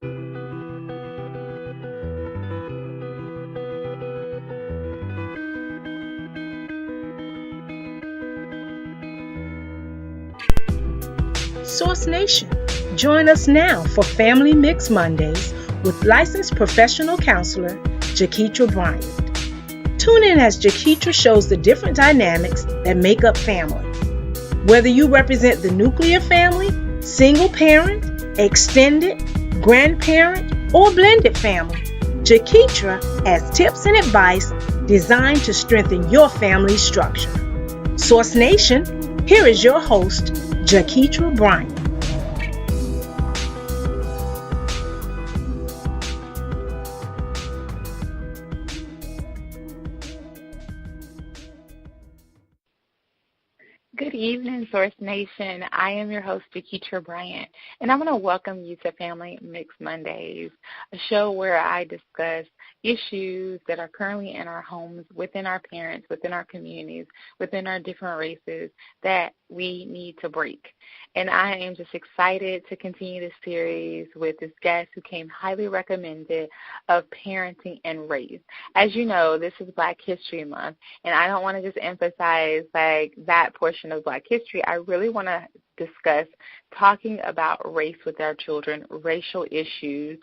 Source Nation, join us now for Family Mix Mondays with licensed professional counselor Jaketra Bryant. Tune in as Jaketra shows the different dynamics that make up family. Whether you represent the nuclear family, single parent, extended, grandparent, or blended family, Jaketra has tips and advice designed to strengthen your family's structure. Source Nation, here is your host, Jaketra Bryant. Good evening, Source Nation. I am your host, Jaketra Bryant, and I want to welcome you to Family Mix Mondays, a show where I discuss issues that are currently in our homes, within our parents, within our communities, within our different races that we need to break. And I am just excited to continue this series with this guest who came highly recommended of parenting and race. As you know, this is Black History Month, and I don't want to just emphasize like that portion of Black history. I really want to discuss talking about race with our children, racial issues,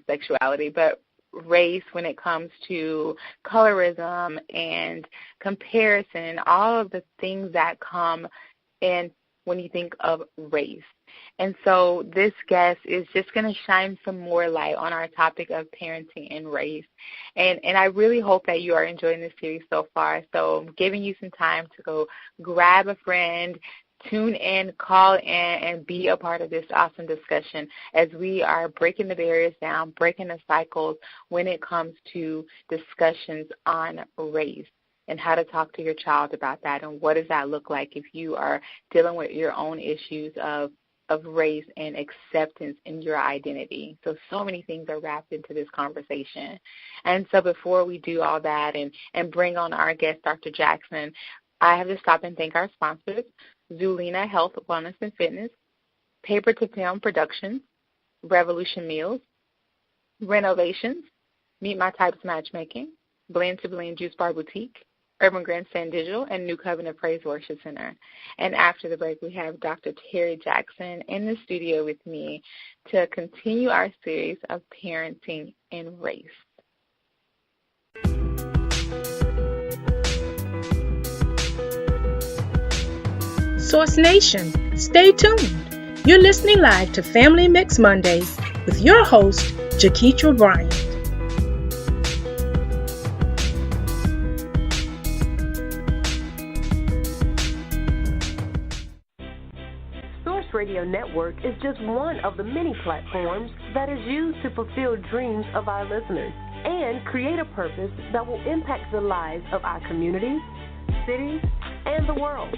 sexuality, but race when it comes to colorism and comparison, all of the things that come in when you think of race. And so this guest is just going to shine some more light on our topic of parenting and race. And I really hope that you are enjoying this series so far. So I'm giving you some time to go grab a friend, tune in, call in, and be a part of this awesome discussion as we are breaking the barriers down, breaking the cycles when it comes to discussions on race and how to talk to your child about that and what does that look like if you are dealing with your own issues of race and acceptance in your identity. So many things are wrapped into this conversation. And so before we do all that and bring on our guest, Dr. Jackson, I have to stop and thank our sponsors, Zulina Health, Wellness, and Fitness, Paper to Film Productions, Revolution Meals, Renovations, Meet My Types Matchmaking, Blend to Blend Juice Bar Boutique, Urban Grandstand Digital, and New Covenant Praise Worship Center. And after the break, we have Dr. Terry Jackson in the studio with me to continue our series of parenting and race. Source Nation, stay tuned. You're listening live to Family Mix Mondays with your host, Jaketra Bryant. Source Radio Network is just one of the many platforms that is used to fulfill dreams of our listeners and create a purpose that will impact the lives of our communities, cities, and the world.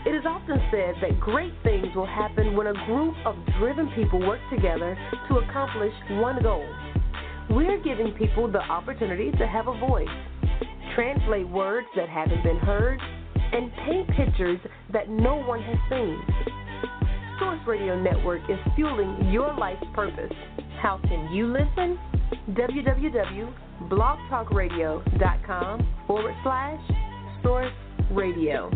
It is often said that great things will happen when a group of driven people work together to accomplish one goal. We're giving people the opportunity to have a voice, translate words that haven't been heard, and paint pictures that no one has seen. Source Radio Network is fueling your life's purpose. How can you listen? www.blogtalkradio.com/Source Radio.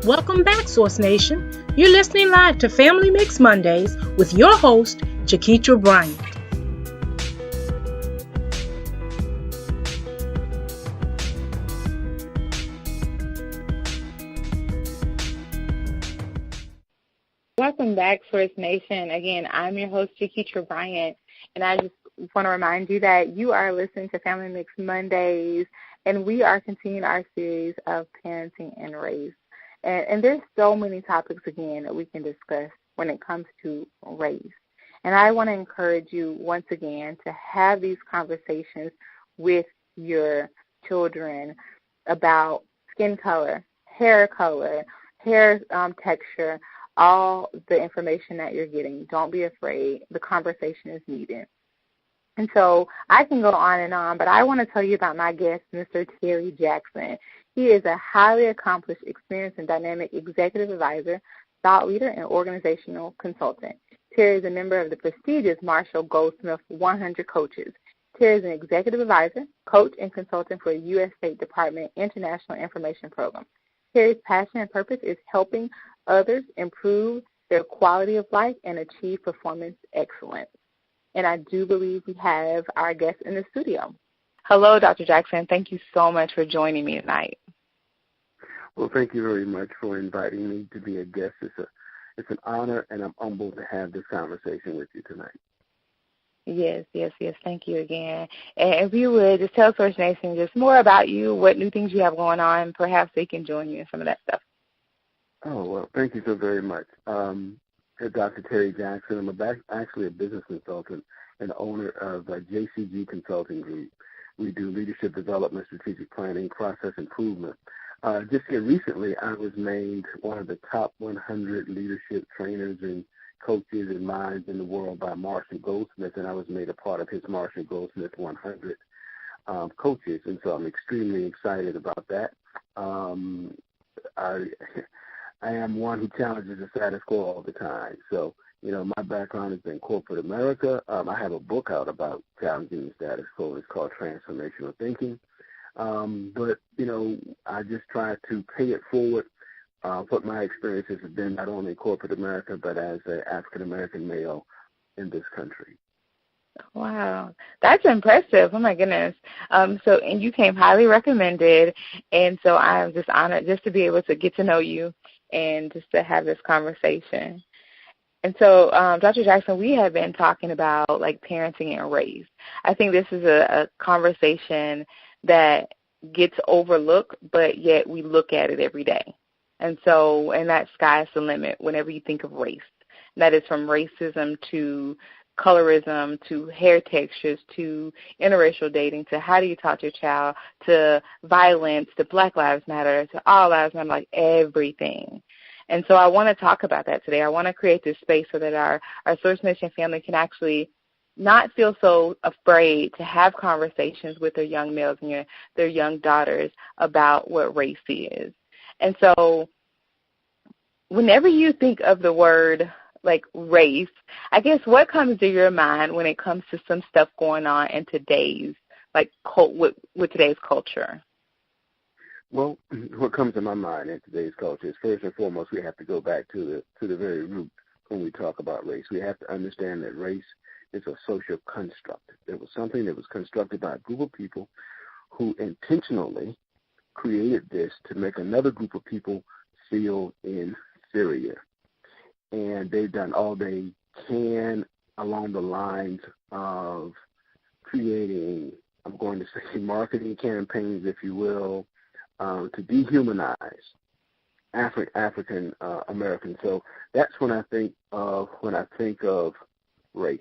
Welcome back, Source Nation. You're listening live to Family Mix Mondays with your host, Jaketra Bryant. Welcome back, Source Nation. Again, I'm your host, Jaketra Bryant, and I just want to remind you that you are listening to Family Mix Mondays, and we are continuing our series of parenting and race. And there's so many topics, again, that we can discuss when it comes to race. And I want to encourage you, once again, to have these conversations with your children about skin color, hair texture, all the information that you're getting. Don't be afraid. The conversation is needed. And so I can go on and on, but I want to tell you about my guest, Mr. Terry Jackson. He is a highly accomplished, experienced, and dynamic executive advisor, thought leader, and organizational consultant. Terry is a member of the prestigious Marshall Goldsmith 100 Coaches. Terry is an executive advisor, coach, and consultant for the U.S. State Department International Information Program. Terry's passion and purpose is helping others improve their quality of life and achieve performance excellence. And I do believe we have our guest in the studio. Hello, Dr. Jackson. Thank you so much for joining me tonight. Well, thank you very much for inviting me to be a guest. It's an honor, and I'm humbled to have this conversation with you tonight. Yes. Thank you again. And if you would, just tell Source Nation just more about you, what new things you have going on. Perhaps they can join you in some of that stuff. Oh, well, thank you so very much. Dr. Terry Jackson. I'm actually a business consultant and owner of JCG Consulting Group. We do leadership development, strategic planning, process improvement. Just here recently, I was named one of the top 100 leadership trainers and coaches and minds in the world by Marshall Goldsmith, and I was made a part of his Marshall Goldsmith 100 coaches, and so I'm extremely excited about that. I am one who challenges the status quo all the time. So, my background has been corporate America. I have a book out about challenging the status quo. It's called Transformational Thinking. But I just try to pay it forward, what my experiences have been, not only in corporate America, but as an African-American male in this country. Wow, that's impressive. Oh, my goodness. And you came highly recommended, and so I'm just honored just to be able to get to know you and just to have this conversation. And so, Dr. Jackson, we have been talking about, parenting and race. I think this is a conversation that gets overlooked, but yet we look at it every day. And that sky's the limit whenever you think of race. And that is from racism to colorism to hair textures to interracial dating to how do you talk to your child to violence to Black Lives Matter to All Lives Matter, everything. And so I want to talk about that today. I want to create this space so that our Source Nation family can actually not feel so afraid to have conversations with their young males and their young daughters about what race is. And so whenever you think of the word race, I guess what comes to your mind when it comes to some stuff going on in today's, with today's culture? Well, what comes to my mind in today's culture is, first and foremost, we have to go back to the very root when we talk about race. We have to understand that race is a social construct. It was something that was constructed by a group of people who intentionally created this to make another group of people feel inferior. And they've done all they can along the lines of creating, I'm going to say, marketing campaigns, if you will, to dehumanize African Americans. So that's when I think of race.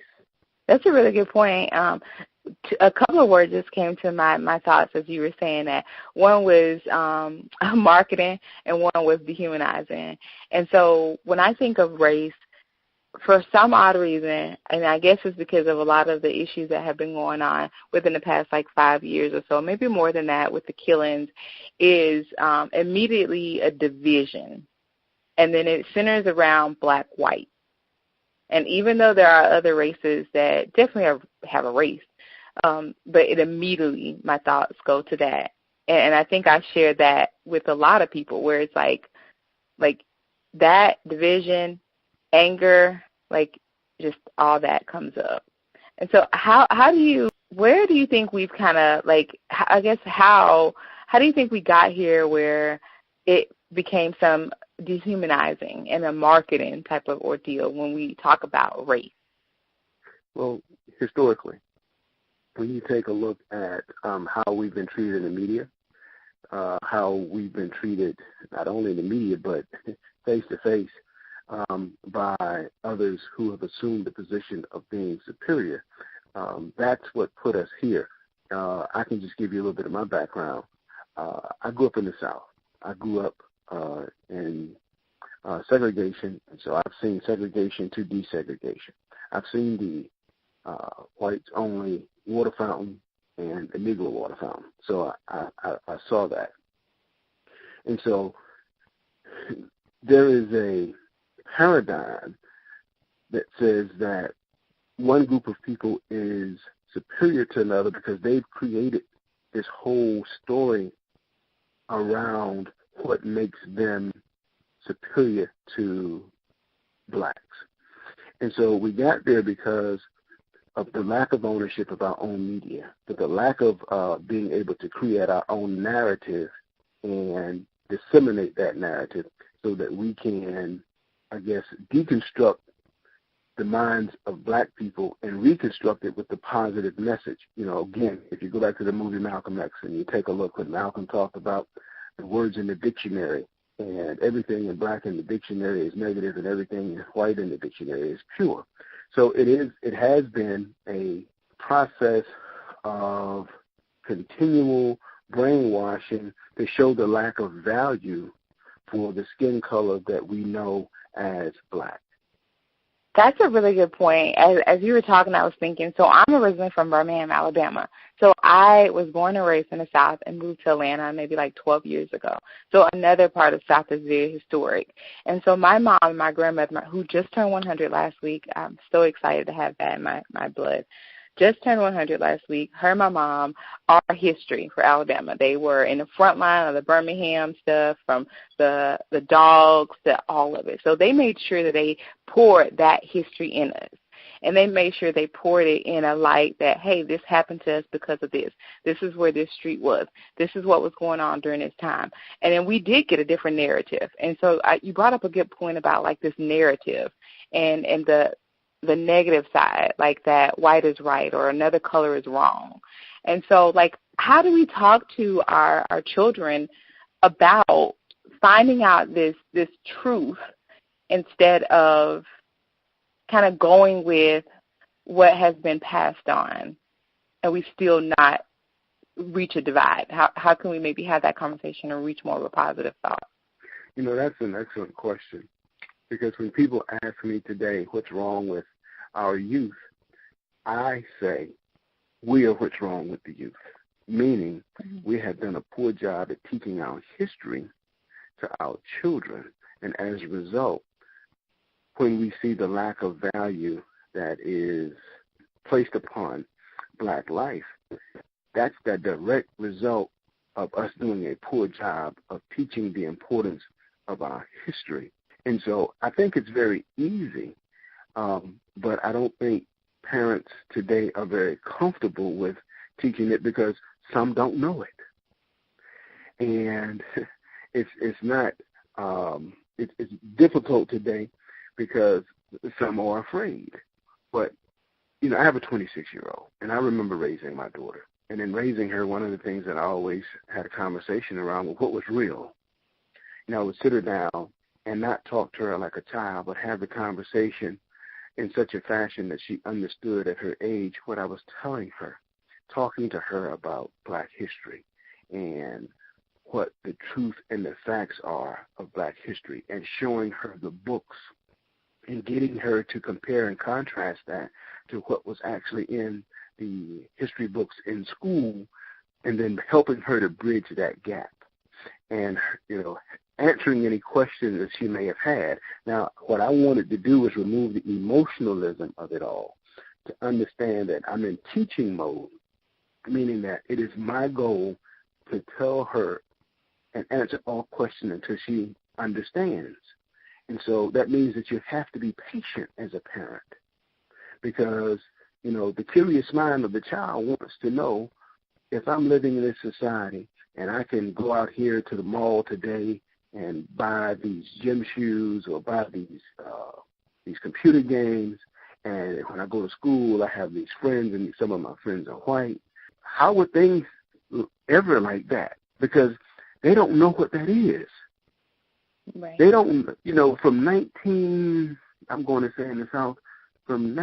That's a really good point. A couple of words just came to my thoughts as you were saying that. One was marketing and one was dehumanizing. And so when I think of race, for some odd reason, and I guess it's because of a lot of the issues that have been going on within the past 5 years or so, maybe more than that with the killings, is immediately a division. And then it centers around black-white. And even though there are other races that definitely have a race, but it immediately, my thoughts go to that. And I think I share that with a lot of people where it's like that division, anger, like just all that comes up. And so where do you think we've kind of, like, I guess, how do you think we got here where it became some dehumanizing and a marketing type of ordeal when we talk about race? Well, historically, when you take a look at how we've been treated in the media, how we've been treated not only in the media but face-to-face by others who have assumed the position of being superior, that's what put us here. I can just give you a little bit of my background. I grew up in the South. I grew up in segregation, and so I've seen segregation to desegregation. I've seen the whites-only water fountain and the Negro water fountain. So I saw that. And so there is a paradigm that says that one group of people is superior to another because they've created this whole story around what makes them superior to blacks. And so we got there because of the lack of ownership of our own media, the lack of being able to create our own narrative and disseminate that narrative so that we can, I guess, deconstruct the minds of black people and reconstruct it with the positive message. You know, again, if you go back to the movie Malcolm X and you take a look when Malcolm talked about the words in the dictionary, and everything in black in the dictionary is negative and everything in white in the dictionary is pure. So it has been a process of continual brainwashing to show the lack of value for the skin color that we know as black. That's a really good point. As you were talking, I was thinking, so I'm originally from Birmingham, Alabama. So I was born and raised in the South and moved to Atlanta maybe like 12 years ago. So another part of the South is very historic. And so my mom and my grandmother, who just turned 100 last week, I'm so excited to have that in my blood, just turned 100 last week. Her and my mom are history for Alabama. They were in the front line of the Birmingham stuff, from the dogs to all of it. So they made sure that they poured that history in us. And they made sure they poured it in a light that, hey, this happened to us because of this. This is where this street was. This is what was going on during this time. And then we did get a different narrative. And so you brought up a good point about, like, this narrative and the negative side, like that white is right or another color is wrong. And so, like, how do we talk to our children about finding out this truth instead of kind of going with what has been passed on and we still not reach a divide? How can we maybe have that conversation and reach more of a positive thought? You know, that's an excellent question, because when people ask me today what's wrong with our youth, I say we are what's wrong with the youth, meaning we have done a poor job at teaching our history to our children. And as a result, when we see the lack of value that is placed upon black life, that's the direct result of us doing a poor job of teaching the importance of our history. And so I think it's very easy, but I don't think parents today are very comfortable with teaching it because some don't know it. And it's not it's difficult today because some are afraid. But, you know, I have a 26-year-old, and I remember raising my daughter. And in raising her, one of the things that I always had a conversation around was what was real. You know, I would sit her down and not talk to her like a child, but have the conversation in such a fashion that she understood at her age what I was telling her, talking to her about black history and what the truth and the facts are of black history, and showing her the books and getting her to compare and contrast that to what was actually in the history books in school, and then helping her to bridge that gap and, you know, answering any questions that she may have had. Now, what I wanted to do was remove the emotionalism of it all, to understand that I'm in teaching mode, meaning that it is my goal to tell her and answer all questions until she understands. And so that means that you have to be patient as a parent because, the curious mind of the child wants to know if I'm living in this society and I can go out here to the mall today and buy these gym shoes or buy these computer games, and when I go to school I have these friends and some of my friends are white. How would things ever like that? Because they don't know what that is. Right. They don't, from I'm going to say in the South, from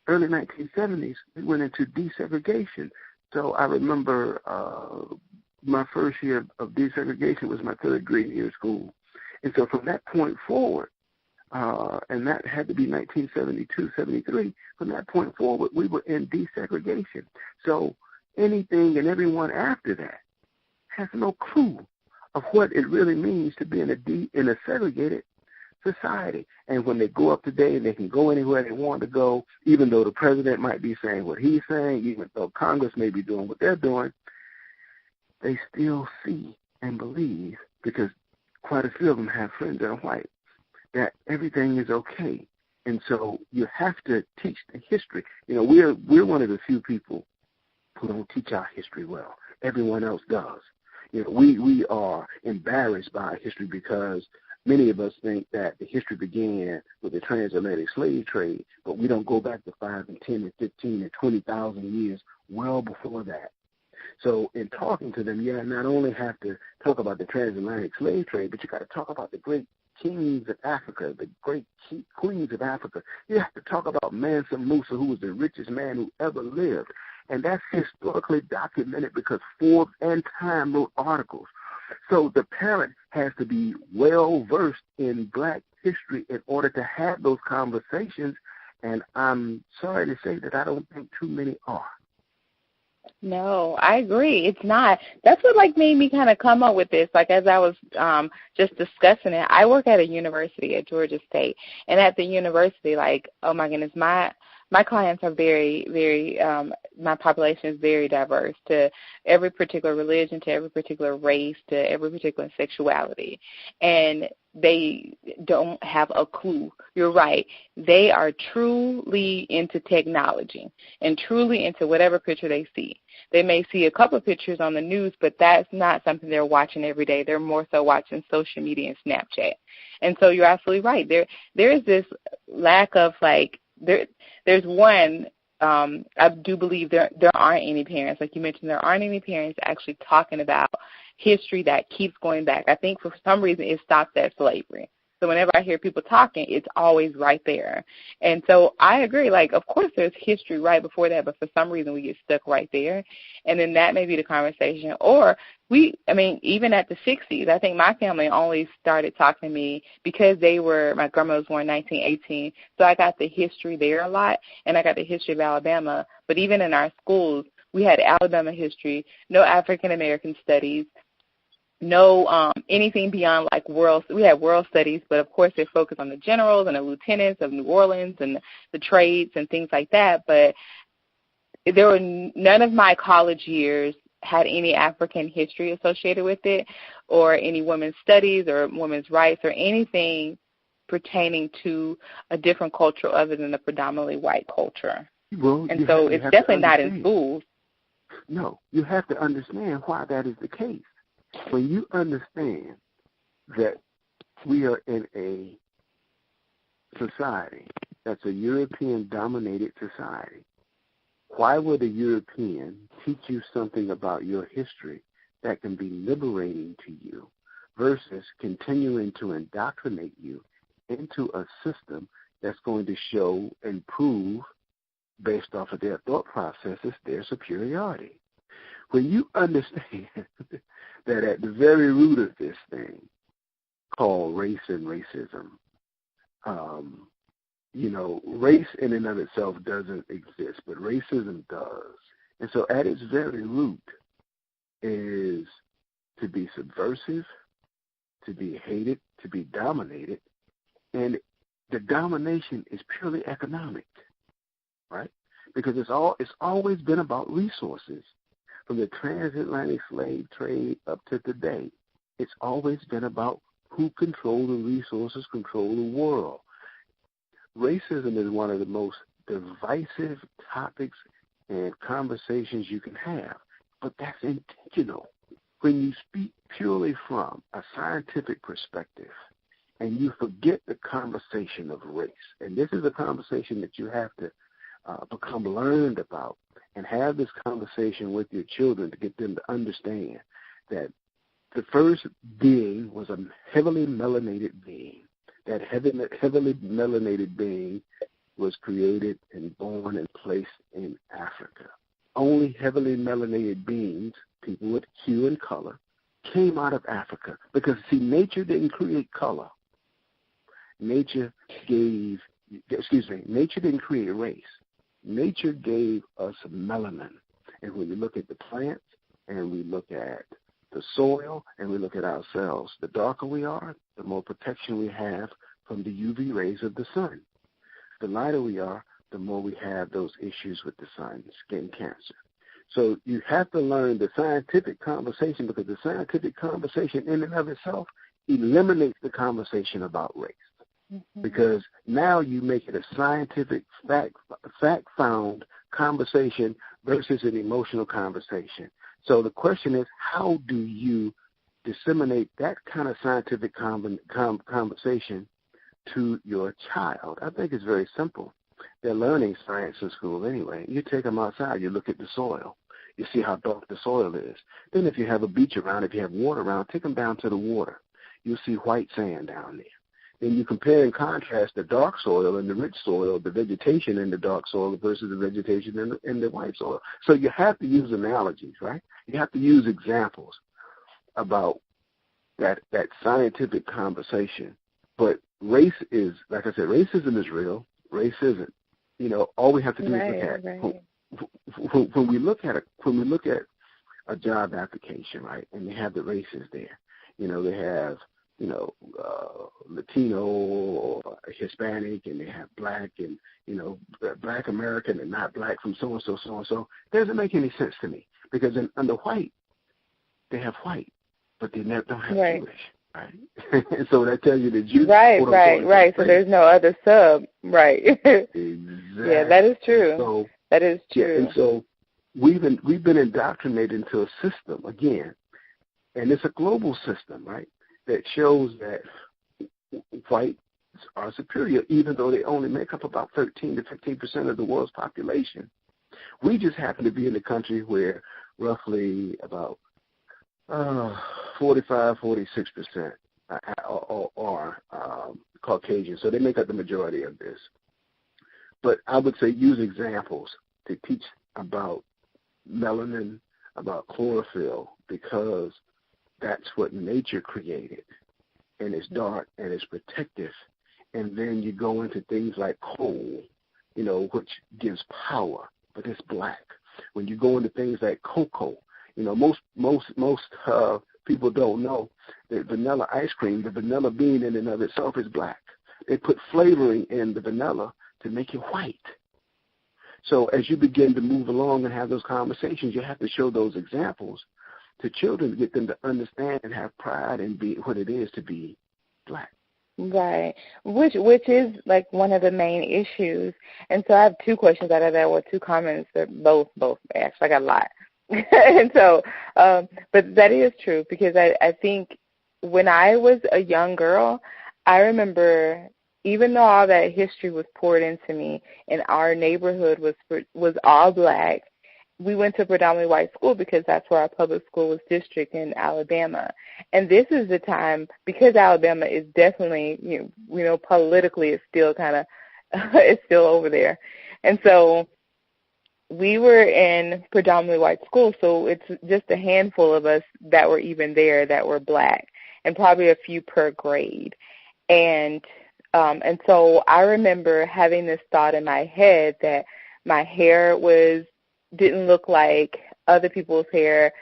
early 1970s, we went into desegregation. So I remember my first year of desegregation was my third grade year of school. And so from that point forward, and that had to be 1972, 73, from that point forward, we were in desegregation. So anything and everyone after that has no clue of what it really means to be in a segregated society. And when they go up today, they can go anywhere they want to go, even though the president might be saying what he's saying, even though Congress may be doing what they're doing, they still see and believe, because quite a few of them have friends that are white, that everything is okay. And so you have to teach the history. We're one of the few people who don't teach our history well. Everyone else does. We are embarrassed by our history because many of us think that the history began with the transatlantic slave trade, but we don't go back to 5 and 10 and 15 and 20,000 years well before that. So in talking to them, you not only have to talk about the transatlantic slave trade, but you got to talk about the great kings of Africa, the great queens of Africa. You have to talk about Mansa Musa, who was the richest man who ever lived. And that's historically documented because Forbes and Time wrote articles. So the parent has to be well-versed in black history in order to have those conversations, and I'm sorry to say that I don't think too many are. No, I agree. It's not. That's what made me kind of come up with this. As I was just discussing it, I work at a university at Georgia State, and at the university, oh my goodness, my clients are very, very, my population is very diverse, to every particular religion, to every particular race, to every particular sexuality. And they don't have a clue. You're right. They are truly into technology and truly into whatever picture they see. They may see a couple of pictures on the news, but that's not something they're watching every day. They're more so watching social media and Snapchat. And so you're absolutely right. There is this lack of there's one, I do believe there aren't any parents, like you mentioned, there aren't any parents actually talking about history that keeps going back. I think for some reason it stopped at slavery. So whenever I hear people talking, it's always right there. And so I agree, of course there's history right before that, but for some reason we get stuck right there. And then that may be the conversation. Or even at the 60s, I think my family only started talking to me because my grandma was born in 1918. So I got the history there a lot, and I got the history of Alabama. But even in our schools, we had Alabama history, no African American studies, no anything beyond we had world studies, but of course they focused on the generals and the lieutenants of New Orleans and the trades and things like that. But there were none of my college years had any African history associated with it, or any women's studies or women's rights or anything pertaining to a different culture other than the predominantly white culture. Well, and so it's definitely not in schools. No, you have to understand why that is the case. When you understand that we are in a society that's a European-dominated society, why would a European teach you something about your history that can be liberating to you versus continuing to indoctrinate you into a system that's going to show and prove, based off of their thought processes, their superiority? When you understand that at the very root of this thing called race and racism, race in and of itself doesn't exist, but racism does. And so at its very root is to be subversive, to be hated, to be dominated, and the domination is purely economic, right? Because it's always been about resources. From the transatlantic slave trade up to today, It's always been about who control the resources, control the world. Racism is one of the most divisive topics and conversations you can have, but that's intentional. When you speak purely from a scientific perspective and you forget the conversation of race, and this is a conversation that you have to become learned about and have this conversation with your children to get them to understand that the first being was a heavily melanated being. That heavily melanated being was created and born and placed in Africa. Only heavily melanated beings, people with hue and color, came out of Africa because, see, nature didn't create color. Nature didn't create race. Nature gave us melanin. And when we look at the plants and we look at the soil and we look at ourselves, the darker we are, the more protection we have from the UV rays of the sun. The lighter we are, the more we have those issues with the sun, skin cancer. So you have to learn the scientific conversation, because the scientific conversation in and of itself eliminates the conversation about race. Mm-hmm. Because now you make it a scientific, fact-found conversation versus an emotional conversation. So the question is, how do you disseminate that kind of scientific conversation to your child? I think it's very simple. They're learning science in school anyway. You take them outside, you look at the soil. You see how dark the soil is. Then if you have a beach around, if you have water around, take them down to the water. You'll see white sand down there. Then you compare and contrast the dark soil and the rich soil, the vegetation in the dark soil versus the vegetation in the white soil. So you have to use analogies, right? You have to use examples about that scientific conversation. But race is, like I said, racism is real. Race isn't. All we have to do is look at when we look at a job application, right? And they have the races there. They have Latino or Hispanic, and they have black, and black American and not black from so and so. It doesn't make any sense to me, because under white they have white, but they don't have Jewish. Right. And so that tells you that Jews. Right. So there's no other sub. Right. Exactly. Yeah, that is true. So, that is true. Yeah, and so we've been indoctrinated into a system again, and it's a global system, right? That shows that whites are superior, even though they only make up about 13 to 15% of the world's population. We just happen to be in a country where roughly about 45, 46% are Caucasian, so they make up the majority of this. But I would say use examples to teach about melanin, about chlorophyll, because that's what nature created, and it's dark and it's protective. And then you go into things like coal, which gives power, but it's black. When you go into things like cocoa, most people don't know that vanilla ice cream, the vanilla bean in and of itself, is black. They put flavoring in the vanilla to make it white. So as you begin to move along and have those conversations, you have to show those examples to children to get them to understand and have pride in being what it is to be black. Right, which is like one of the main issues. And so I have two questions out of that, or two comments that both actually I got a lot. And so, but that is true, because I think when I was a young girl, I remember, even though all that history was poured into me and our neighborhood was all black, we went to predominantly white school because that's where our public school was district in Alabama. And this is the time, because Alabama is definitely, politically it's still kind of, it's still over there. And so we were in predominantly white school, so it's just a handful of us that were even there that were black, and probably a few per grade. And so I remember having this thought in my head that my hair didn't look like other people's hair.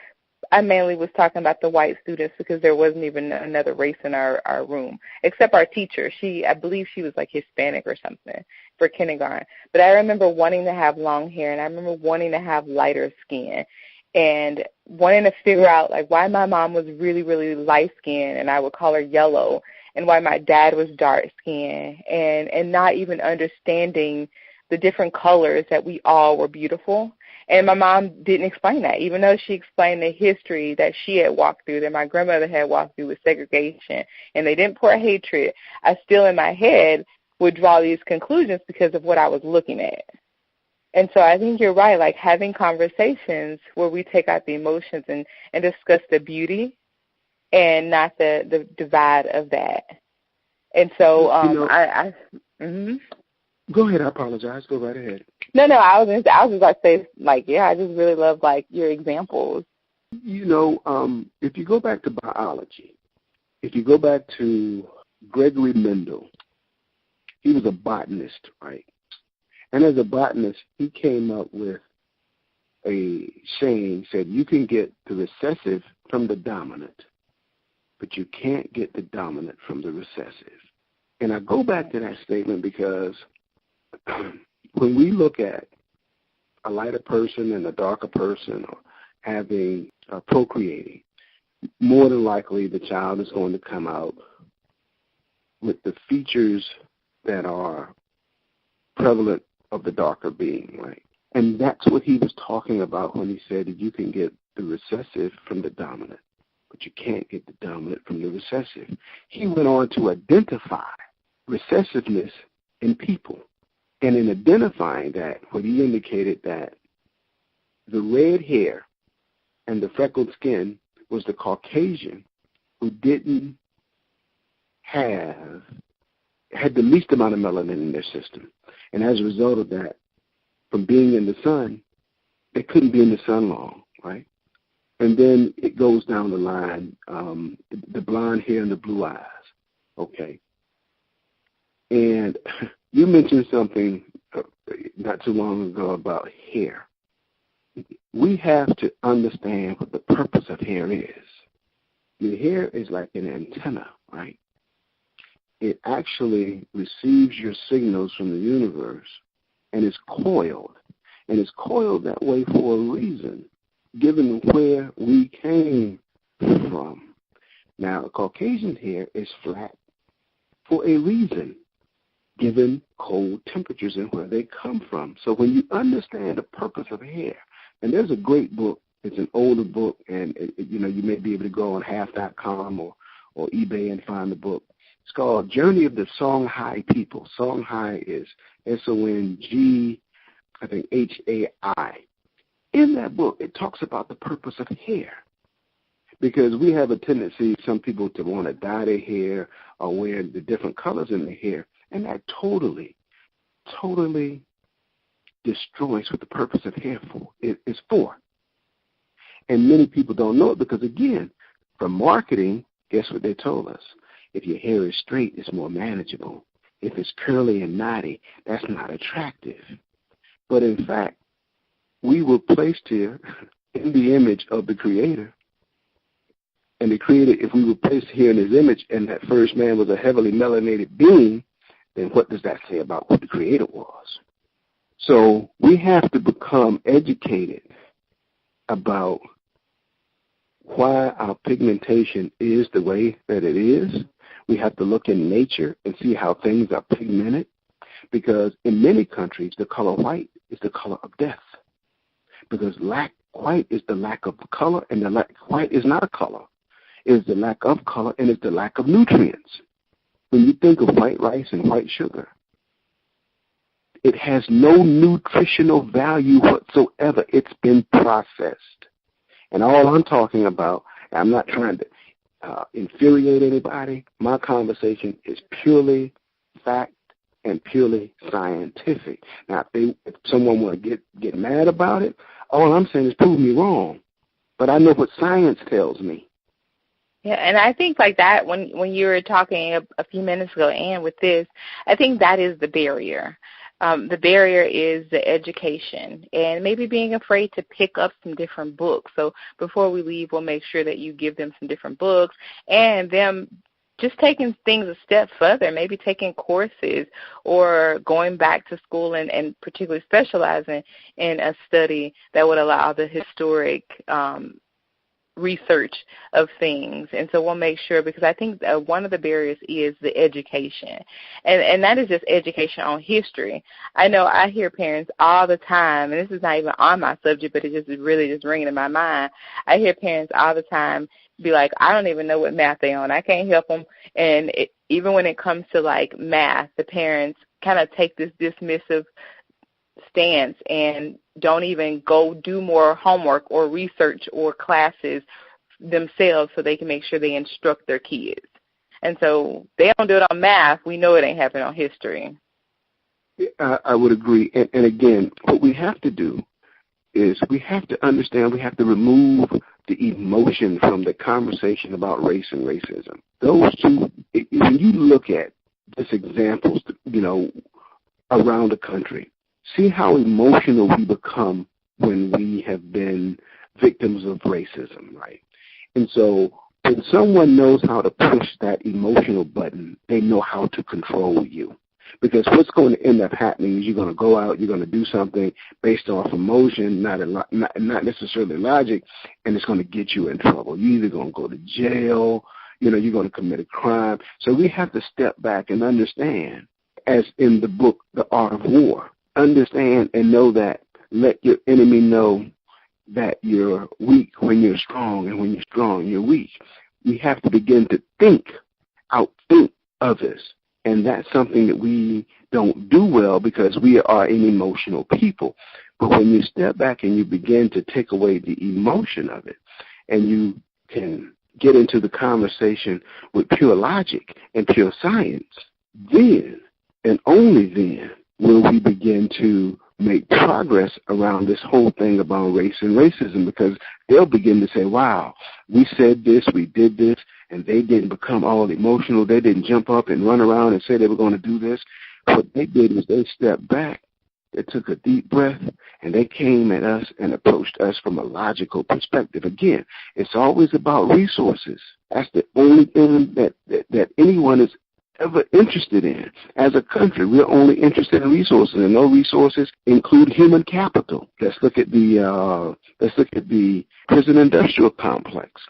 I mainly was talking about the white students, because there wasn't even another race in our room, except our teacher. I believe she was like Hispanic or something for kindergarten. But I remember wanting to have long hair, and I remember wanting to have lighter skin. and wanting to figure out, like, why my mom was really, really light-skinned and I would call her yellow, and why my dad was dark-skinned, and not even understanding the different colors that we all were beautiful. And my mom didn't explain that, even though she explained the history that she had walked through, that my grandmother had walked through with segregation, and they didn't pour hatred. I still, in my head, would draw these conclusions because of what I was looking at. And so I think you're right, like having conversations where we take out the emotions and discuss the beauty and not the divide of that. And so Go ahead. I apologize. Go right ahead. No, I was just like say, like, yeah, I just really love, like, your examples. If you go back to biology, if you go back to Gregory Mendel, he was a botanist, right? And as a botanist, he came up with a saying, said, you can get the recessive from the dominant, but you can't get the dominant from the recessive. And I go back to that statement because when we look at a lighter person and a darker person or having procreating, more than likely the child is going to come out with the features that are prevalent of the darker being, right? And that's what he was talking about when he said that you can get the recessive from the dominant, but you can't get the dominant from the recessive. He went on to identify recessiveness in people. And in identifying that, what he indicated that the red hair and the freckled skin was the Caucasian who had the least amount of melanin in their system. And as a result of that, from being in the sun, they couldn't be in the sun long, right? And then it goes down the line, the blonde hair and the blue eyes, okay? And you mentioned something not too long ago about hair. We have to understand what the purpose of hair is. Your hair is like an antenna, right? It actually receives your signals from the universe and is coiled. And it's coiled that way for a reason, given where we came from. Now, Caucasian hair is flat for a reason, given cold temperatures and where they come from. So when you understand the purpose of hair, and there's a great book, it's an older book, and you may be able to go on half.com or eBay and find the book. It's called Journey of the Songhai People. Songhai is S-O-N-G, I think H-A-I. In that book, it talks about the purpose of hair, because we have a tendency, some people, to want to dye their hair or wear the different colors in their hair, and that totally destroys what the purpose of hair is for. And many people don't know it because, again, from marketing, guess what they told us? If your hair is straight, it's more manageable. If it's curly and knotty, that's not attractive. But in fact, we were placed here in the image of the Creator. And the Creator, if we were placed here in His image and that first man was a heavily melanated being, then what does that say about what the Creator was? So we have to become educated about why our pigmentation is the way that it is. We have to look in nature and see how things are pigmented, because in many countries, the color white is the color of death, because white is the lack of color, and white is not a color. It is the lack of color, and it's the lack of nutrients. When you think of white rice and white sugar, it has no nutritional value whatsoever. It's been processed. And all I'm talking about, I'm not trying to infuriate anybody. My conversation is purely fact and purely scientific. Now, if someone want to get mad about it, all I'm saying is prove me wrong. But I know what science tells me. Yeah, and I think like that, when you were talking a few minutes ago, and with this, I think that is the barrier. The barrier is the education and maybe being afraid to pick up some different books. So before we leave, we'll make sure that you give them some different books and them just taking things a step further, maybe taking courses or going back to school and particularly specializing in a study that would allow the historic research of things. And so we'll make sure, because I think one of the barriers is the education, and that is just education on history. I know I hear parents all the time, and this is not even on my subject, but it just is really just ringing in my mind. I hear parents all the time be like, I don't even know what math they're on. I can't help them. And even when it comes to, like, math, the parents kind of take this dismissive stance and don't even go do more homework or research or classes themselves so they can make sure they instruct their kids. And so they don't do it on math. We know it ain't happening on history. I would agree. And again, what we have to do is we have to understand, we have to remove the emotion from the conversation about race and racism. Those two, when you look at just examples, around the country, see how emotional we become when we have been victims of racism, right? And so when someone knows how to push that emotional button, they know how to control you. Because what's going to end up happening is you're going to go out, you're going to do something based off emotion, not necessarily logic, and it's going to get you in trouble. You're either going to go to jail, you're going to commit a crime. So we have to step back and understand, as in the book, The Art of War, understand and know that let your enemy know that you're weak when you're strong, and when you're strong, you're weak. We have to begin to outthink others. And that's something that we don't do well because we are an emotional people. But when you step back and you begin to take away the emotion of it, and you can get into the conversation with pure logic and pure science, then and only then will we begin to make progress around this whole thing about race and racism, because they'll begin to say, wow, we said this, we did this, and they didn't become all emotional. They didn't jump up and run around and say they were going to do this. What they did was they stepped back, they took a deep breath, and they came at us and approached us from a logical perspective. Again, it's always about resources. That's the only thing that anyone is ever interested in. As a country, we're only interested in resources, and those resources include human capital. Let's look at the prison industrial complex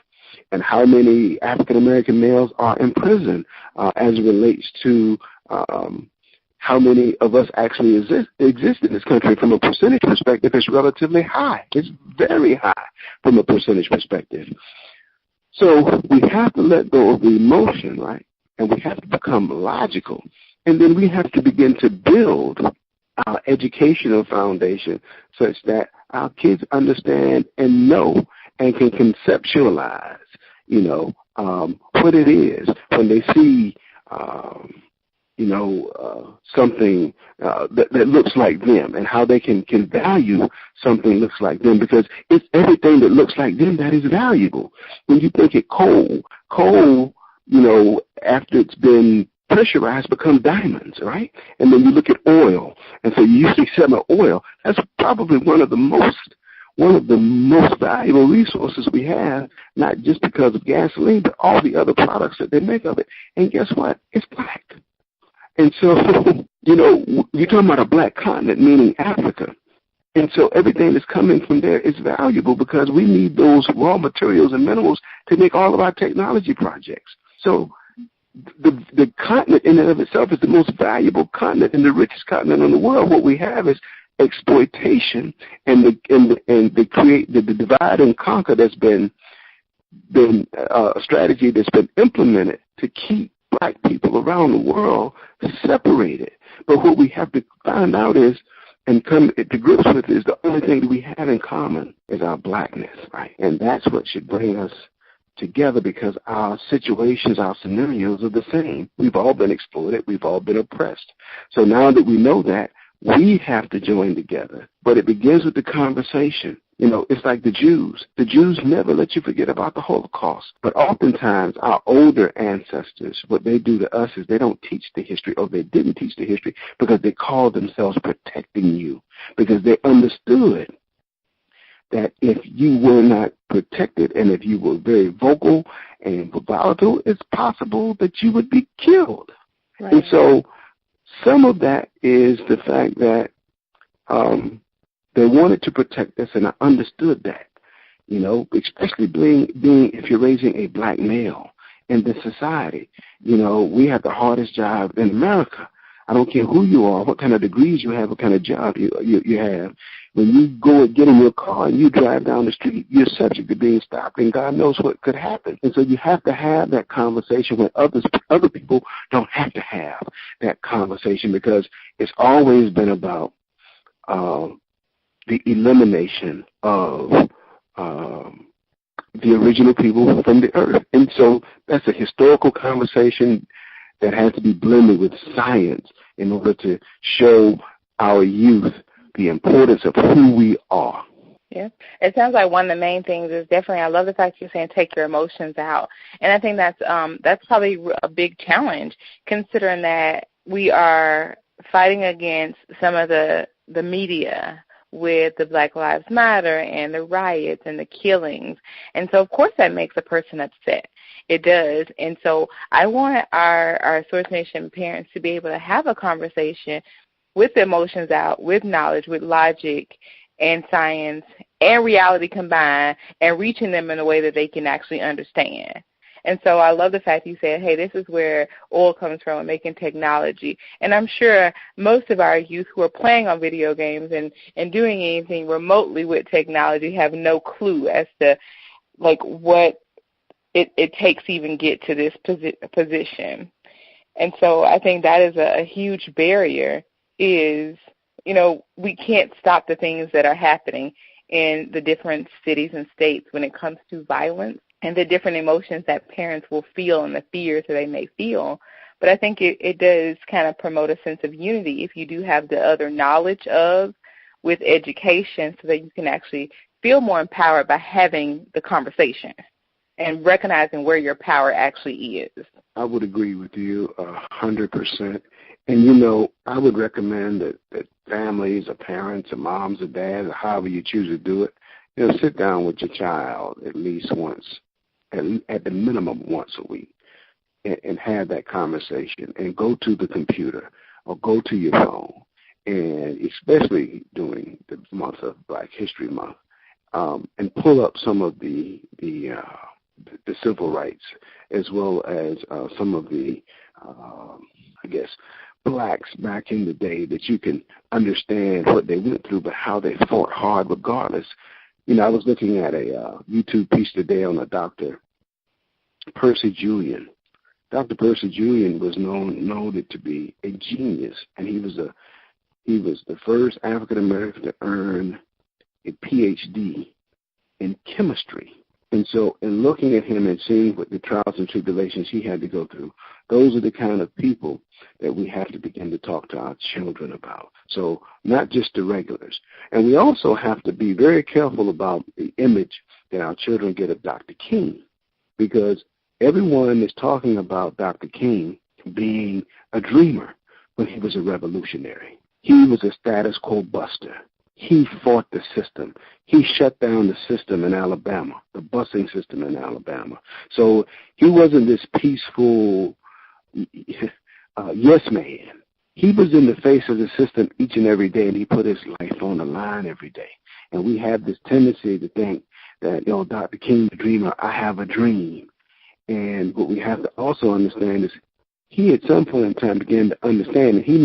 and how many African American males are in prison as it relates to how many of us actually exist in this country. From a percentage perspective, it's relatively high. It's very high from a percentage perspective. So we have to let go of the emotion, right? And we have to become logical. And then we have to begin to build our educational foundation such that our kids understand and know and can conceptualize, what it is when they see, something that looks like them, and how they can value something looks like them, because it's everything that looks like them that is valuable. When you think of coal, after it's been pressurized, become diamonds, right? And then you look at oil, and so you usually sell oil. That's probably one of the most valuable resources we have, not just because of gasoline, but all the other products that they make of it. And guess what? It's black. And so, you're talking about a black continent, meaning Africa. And so everything that's coming from there is valuable because we need those raw materials and minerals to make all of our technology projects. So the continent in and of itself is the most valuable continent and the richest continent in the world. What we have is exploitation and the divide and conquer that's been a strategy that's been implemented to keep black people around the world separated. But what we have to find out is, and come to grips with, is the only thing that we have in common is our blackness, right? And that's what should bring us together, because our situations, our scenarios are the same. We've all been exploited. We've all been oppressed. So now that we know that, we have to join together. But it begins with the conversation. It's like the Jews. The Jews never let you forget about the Holocaust. But oftentimes, our older ancestors, what they do to us is they don't teach the history, or they didn't teach the history because they called themselves protecting you, because they understood that if you were not protected and if you were very vocal and volatile, it's possible that you would be killed. Right. And so some of that is the fact that they wanted to protect us, and I understood that, especially being if you're raising a black male in this society. We have the hardest job in America. I don't care who you are, what kind of degrees you have, what kind of job you have. When you go and get in your car and you drive down the street, you're subject to being stopped, and God knows what could happen. And so you have to have that conversation when other people don't have to have that conversation, because it's always been about the elimination of the original people from the earth. And so that's a historical conversation that has to be blended with science in order to show our youth the importance of who we are. Yeah. It sounds like one of the main things is definitely, I love the fact you're saying take your emotions out. And I think that's probably a big challenge, considering that we are fighting against some of the media with the Black Lives Matter and the riots and the killings. And so, of course, that makes a person upset. It does. And so I want our Source Nation parents to be able to have a conversation with the emotions out, with knowledge, with logic and science and reality combined, and reaching them in a way that they can actually understand. And so I love the fact you said, hey, this is where oil comes from, and making technology. And I'm sure most of our youth who are playing on video games and doing anything remotely with technology have no clue as to, what it takes to even get to this position. And so I think that is a huge barrier is, we can't stop the things that are happening in the different cities and states when it comes to violence and the different emotions that parents will feel and the fears that they may feel. But I think it does kind of promote a sense of unity if you do have the other knowledge of with education, so that you can actually feel more empowered by having the conversation and recognizing where your power actually is. I would agree with you 100%. And, I would recommend that families or parents or moms or dads or however you choose to do it, sit down with your child at least once, at the minimum once a week, and have that conversation, and go to the computer or go to your phone, and especially during the month of Black History Month, and pull up some of the civil rights, as well as some of the, blacks back in the day, that you can understand what they went through, but how they fought hard regardless. I was looking at a YouTube piece today on a Dr. Percy Julian. Dr. Percy Julian was noted to be a genius, and he was the first African American to earn a PhD in chemistry. And so in looking at him and seeing what the trials and tribulations he had to go through, those are the kind of people that we have to begin to talk to our children about. So not just the regulars. And we also have to be very careful about the image that our children get of Dr. King, because everyone is talking about Dr. King being a dreamer when he was a revolutionary. He was a status quo buster. He fought the system. He shut down the system in Alabama, the busing system in Alabama. So he wasn't this peaceful yes man. He was in the face of the system each and every day, and he put his life on the line every day. And we have this tendency to think that, Dr. King, the dreamer, I have a dream. And what we have to also understand is he at some point in time began to understand, and he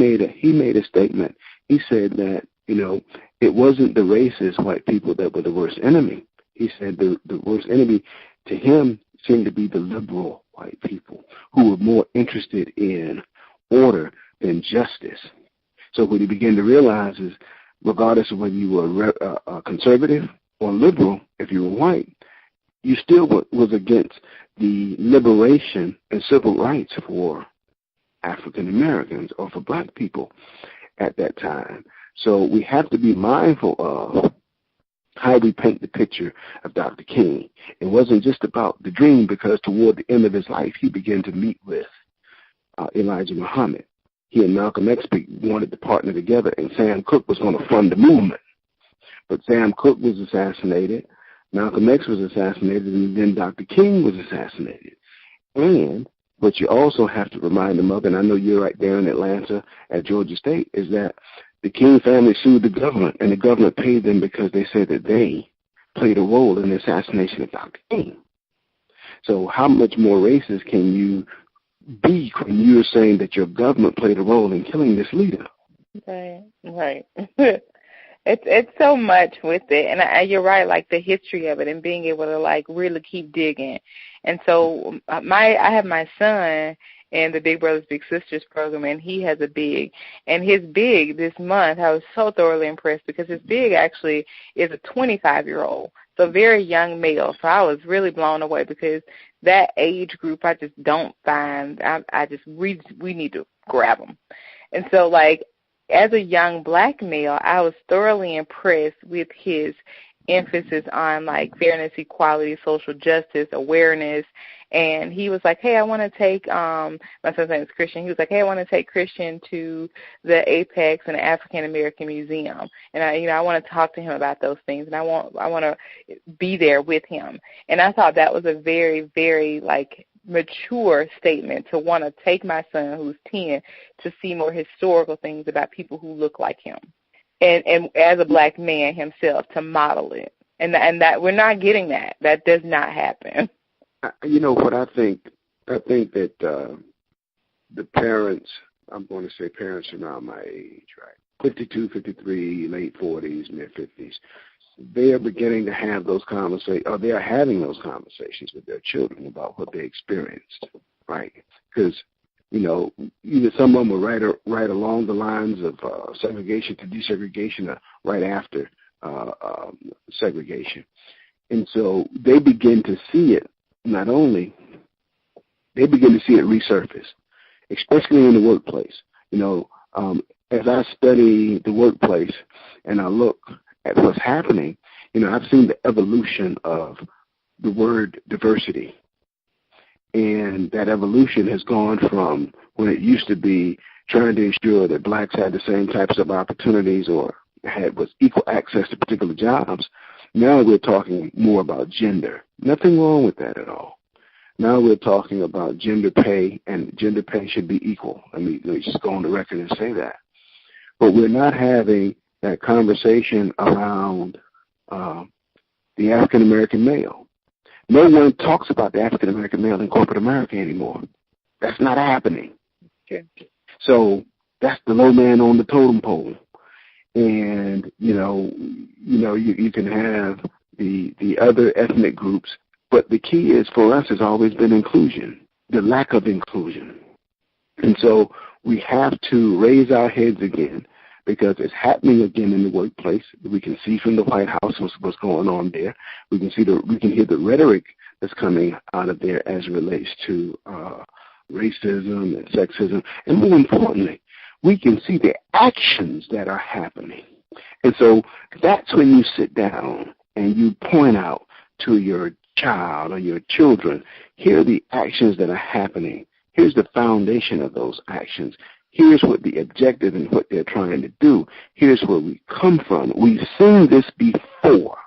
made a statement. He said that, it wasn't the racist white people that were the worst enemy. He said the worst enemy to him seemed to be the liberal white people, who were more interested in order than justice. So what he began to realize is, regardless of whether you were a conservative or liberal, if you were white, you still was against the liberation and civil rights for African Americans or for black people at that time. So we have to be mindful of how we paint the picture of Dr. King. It wasn't just about the dream, because toward the end of his life, he began to meet with Elijah Muhammad. He and Malcolm X wanted to partner together, and Sam Cooke was going to fund the movement. But Sam Cooke was assassinated, Malcolm X was assassinated, and then Dr. King was assassinated. But you also have to remind them of, and I know you're right there in Atlanta at Georgia State, is that the King family sued the government, and the government paid them because they said that they played a role in the assassination of Dr. King. So how much more racist can you be when you're saying that your government played a role in killing this leader? Right. It's so much with it, and you're right, like the history of it and being able to like really keep digging. And so I have my son in the Big Brothers Big Sisters program, and he has a big, and his big this month, I was so thoroughly impressed because his big actually is a 25-year-old, so very young male. So I was really blown away because that age group I just don't find. We need to grab them. And so like, as a young black male, I was thoroughly impressed with his emphasis on, like, fairness, equality, social justice, awareness. And he was like, hey, I want to take, my son's name is Christian. He was like, hey, I want to take Christian to the Apex and the African American Museum. And I want to talk to him about those things. And I want to be there with him. And I thought that was a very, very, like, mature statement to want to take my son who's 10 to see more historical things about people who look like him, and as a black man himself to model it, and that we're not getting that does not happen. You know what I think that the parents, I'm going to say parents around my age, right, 52, 53, late 40s, mid 50s, they are beginning to have those conversations, or they are having those conversations with their children about what they experienced, right? Because, either some of them are right along the lines of segregation to desegregation, or right after segregation. And so they begin to see it, they begin to see it resurface, especially in the workplace. As I study the workplace and I look at what's happening, I've seen the evolution of the word diversity. And that evolution has gone from when it used to be trying to ensure that blacks had the same types of opportunities or was equal access to particular jobs. Now we're talking more about gender. Nothing wrong with that at all. Now we're talking about gender pay, and gender pay should be equal. Let me just go on the record and say that. But we're not having that conversation around the African-American male. No one talks about the African-American male in corporate America anymore. That's not happening. Okay. So that's the low man on the totem pole. And, you can have the other ethnic groups, but the key is for us has always been inclusion, the lack of inclusion. And so we have to raise our heads again, because it's happening again in the workplace. We can see from the White House what's going on there. We can hear the rhetoric that's coming out of there as it relates to racism and sexism. And more importantly, we can see the actions that are happening. And so that's when you sit down and you point out to your child or your children, here are the actions that are happening. Here's the foundation of those actions. Here's what the objective and what they're trying to do. Here's where we come from. We've seen this before.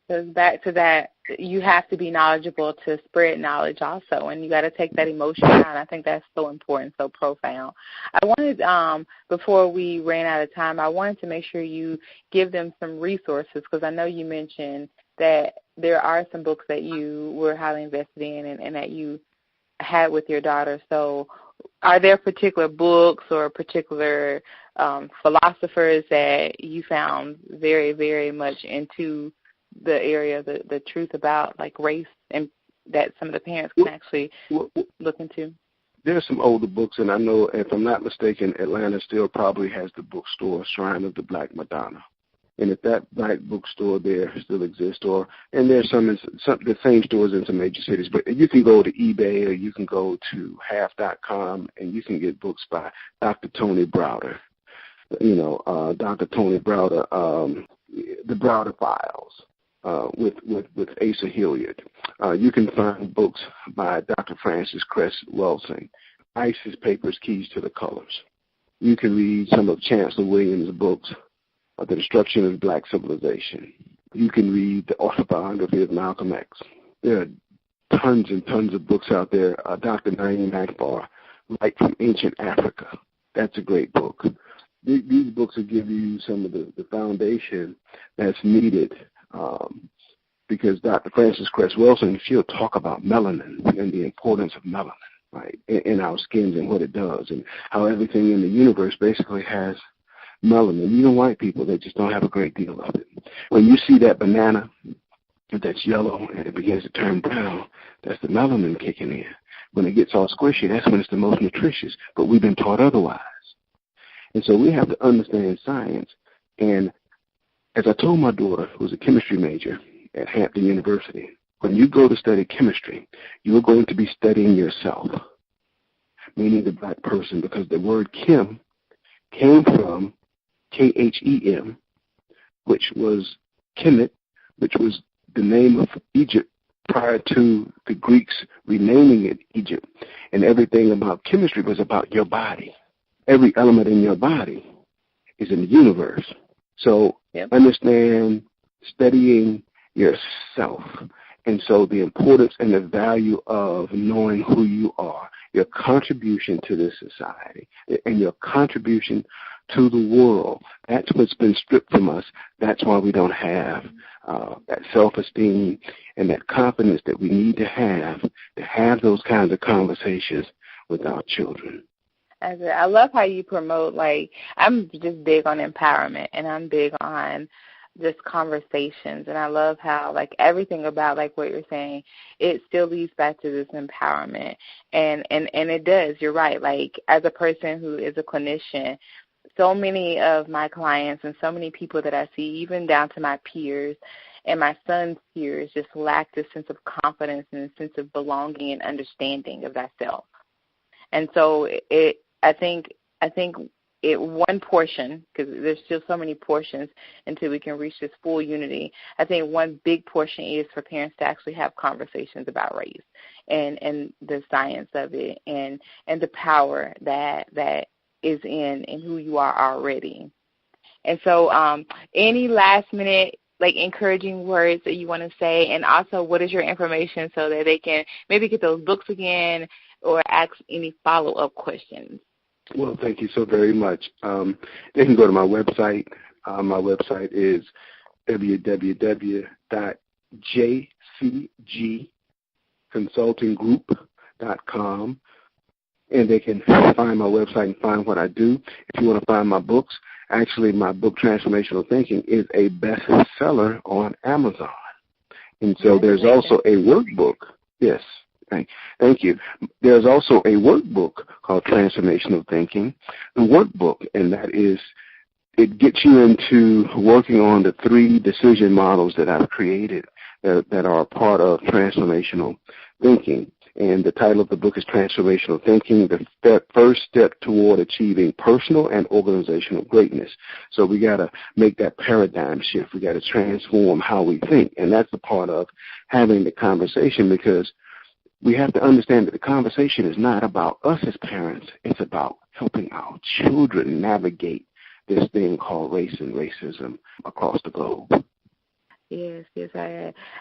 So back to that, you have to be knowledgeable to spread knowledge also, and you got to take that emotion down. I think that's so important, so profound. I wanted, before we ran out of time, I wanted to make sure you give them some resources, because I know you mentioned that there are some books that you were highly invested in and that you had with your daughter. So are there particular books or particular philosophers that you found very, very much into the area, the truth about, like, race, and that some of the parents can actually look into? There's some older books, and I know, if I'm not mistaken, Atlanta still probably has the bookstore Shrine of the Black Madonna. And if that black bookstore there still exists, and there's some the same stores in some major cities, but you can go to eBay or you can go to half.com and you can get books by Dr. Tony Browder. Dr. Tony Browder, the Browder Files, with Asa Hilliard. You can find books by Dr. Francis Cress Welsing, Isis Papers, Keys to the Colors. You can read some of Chancellor Williams' books. The Destruction of Black Civilization. You can read the autobiography of Malcolm X. There are tons and tons of books out there. Dr. Naeem Akbar, Light from Ancient Africa. That's a great book. These books will give you some of the foundation that's needed because Dr. Frances Cress Wilson, she'll talk about melanin and the importance of melanin, right, in our skins and what it does and how everything in the universe basically has melanin. Even white people, they just don't have a great deal of it. When you see that banana that's yellow and it begins to turn brown, that's the melanin kicking in. When it gets all squishy, that's when it's the most nutritious, but we've been taught otherwise. And so we have to understand science. And as I told my daughter, who's a chemistry major at Hampton University, when you go to study chemistry, you are going to be studying yourself, meaning the black person, because the word chem came from Khem, which was Kemet, which was the name of Egypt prior to the Greeks renaming it Egypt. And everything about chemistry was about your body. Every element in your body is in the universe. So understand studying yourself. And so the importance and the value of knowing who you are, your contribution to this society, and your contribution to the world. That's what's been stripped from us. That's why we don't have that self-esteem and that confidence that we need to have those kinds of conversations with our children. I love how you promote, like, I'm just big on empowerment, and I'm big on just conversations, and I love how, like, everything about, like, what you're saying, it still leads back to this empowerment, and it does. You're right. Like, as a person who is a clinician, so many of my clients and so many people that I see, even down to my peers and my son's peers, just lack this sense of confidence and a sense of belonging and understanding of thyself. And so I think one portion, because there's still so many portions until we can reach this full unity, I think one big portion is for parents to actually have conversations about race and the science of it and the power that is in who you are already. And so any last minute, like, encouraging words that you want to say, and also what is your information so that they can maybe get those books again or ask any follow-up questions? Well, thank you so very much. They can go to my website. My website is www.jcgconsultinggroup.com, and they can find my website and find what I do. If you want to find my books, actually my book, Transformational Thinking, is a bestseller on Amazon. And so there's also a workbook. Yes. Thank you. There's also a workbook called Transformational Thinking, the workbook, and that is, it gets you into working on the 3 decision models that I've created that are a part of Transformational Thinking. And the title of the book is Transformational Thinking, the first step toward achieving personal and organizational greatness. So we got to make that paradigm shift. We got to transform how we think, and that's a part of having the conversation, because we have to understand that the conversation is not about us as parents. It's about helping our children navigate this thing called race and racism across the globe. Yes,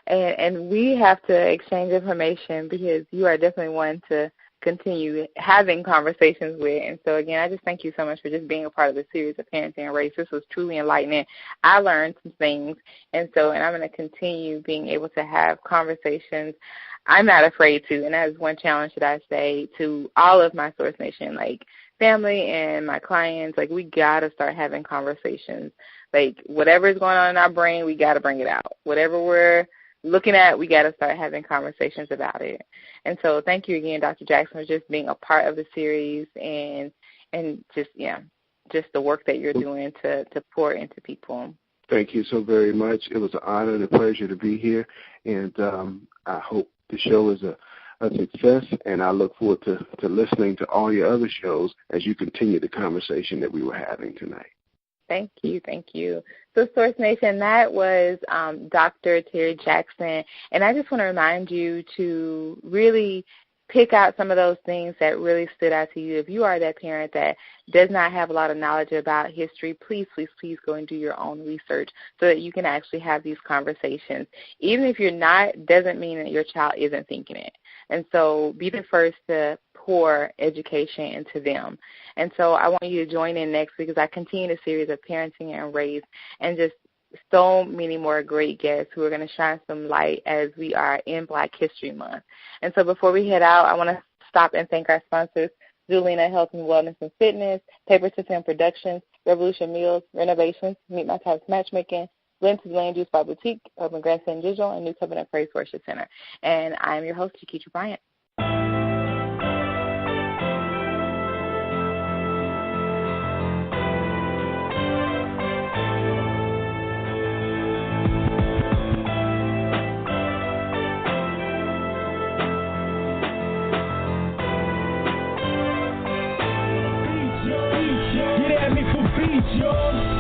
and we have to exchange information, because you are definitely one to continue having conversations with. And so, again, I just thank you so much for just being a part of the series of Parenting and Race. This was truly enlightening. I learned some things, and I'm going to continue being able to have conversations. I'm not afraid to, and that is one challenge that I say to all of my Source Nation, like, family and my clients, like, we got to start having conversations. Like, whatever is going on in our brain, we got to bring it out. Whatever we're looking at, we got to start having conversations about it. And so thank you again, Dr. Jackson, for just being a part of the series and just the work that you're doing to pour into people. Thank you so very much. It was an honor and a pleasure to be here, and I hope the show is a success, and I look forward to listening to all your other shows as you continue the conversation that we were having tonight. Thank you. So, Source Nation, that was Dr. Terry Jackson, and I just want to remind you to really pick out some of those things that really stood out to you. If you are that parent that does not have a lot of knowledge about history, please, please, please go and do your own research so that you can actually have these conversations. Even if you're not, doesn't mean that your child isn't thinking it. And so be the first to pour education into them. And so I want you to join in next week as I continue the series of Parenting and Raise, and just so many more great guests who are going to shine some light as we are in Black History Month. And so before we head out, I want to stop and thank our sponsors, Zulina Health and Wellness and Fitness, Paper to Film Productions, Revolution Meals, Renovations, Meet My Types Matchmaking, Blend to Land Juice by Boutique, Urban Grandstand Digital, and New Covenant Praise Worship Center. And I'm your host, Jaketra Bryant. Get at me for beats, y'all.